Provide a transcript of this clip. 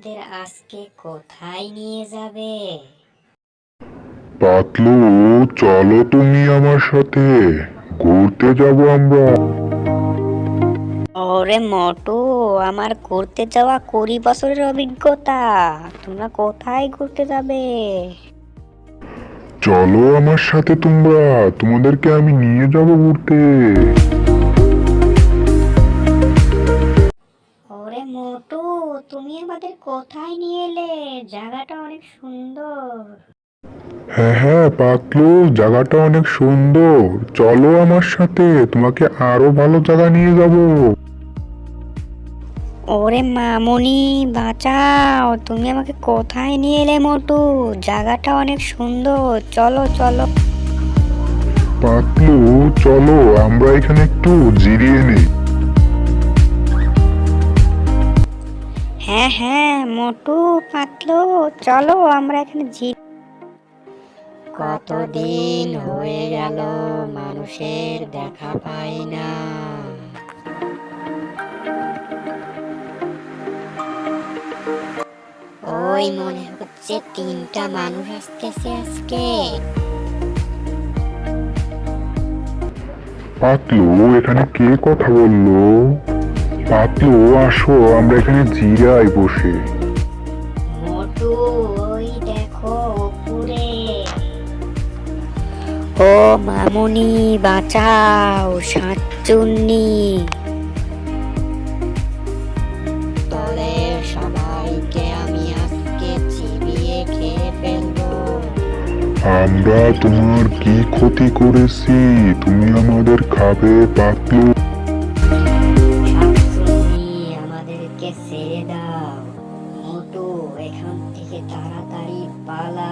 আমাদের আজকে কোথায় নিয়ে যাবে? পাতলু, চলো তুমি আমার সাথে। ঘুরতে যাব আমরা। ওরে মোটু, আমার ঘুরতে যাওয়া 20 বছরের অভিজ্ঞতা। তোমরা কোথায় ঘুরতে যাবে? চলো আমার সাথে তোমরা, তোমাদেরকে আমি নিয়ে যাব ঘুরতে। ওরে মোটু, তুমি আমাদের কোথায় নিয়ে এলে? জায়গাটা অনেক সুন্দর। হ্যাঁ হ্যাঁ পাতলু, জায়গাটা অনেক সুন্দর। চলো আমার সাথে, তোমাকে আরো ভালো জায়গা নিয়ে যাব। ওরে মামুনি, বাঁচাও! তুমি আমাকে কোথায় নিয়ে এলে মোটু? জায়গাটা অনেক সুন্দর, চলো চলো। পাতলু, চলো আমরা এখানে একটু জিরিয়ে নিই। হ্যাঁ হ্যাঁ মোটু, পাতলু, চলো আমরা এখানে কতদিন হয়ে গেল মানুষের দেখা পাই না। ওই মনে হচ্ছে 3টা মানুষ আসতেছে আজকে। পাতলু, এখানে কে কথা বললো? পাতলু, আসো আমরা এখানে জিরাই বসে। মোটু, ওই দেখো উপরে। ও মামুনি, বাঁচাও! সাতচুন্নি দলের সবাইকে আমি আজকে চিবিয়ে খেয়ে ফেলবো। আমরা তোমার কি ক্ষতি করেছি? তুমি আমাদের খাবে পাতলু? শাকচুন্নি, আমাদেরকে ছেড়ে দাও। মোটু, এখান থেকে তাড়াতাড়ি পালা।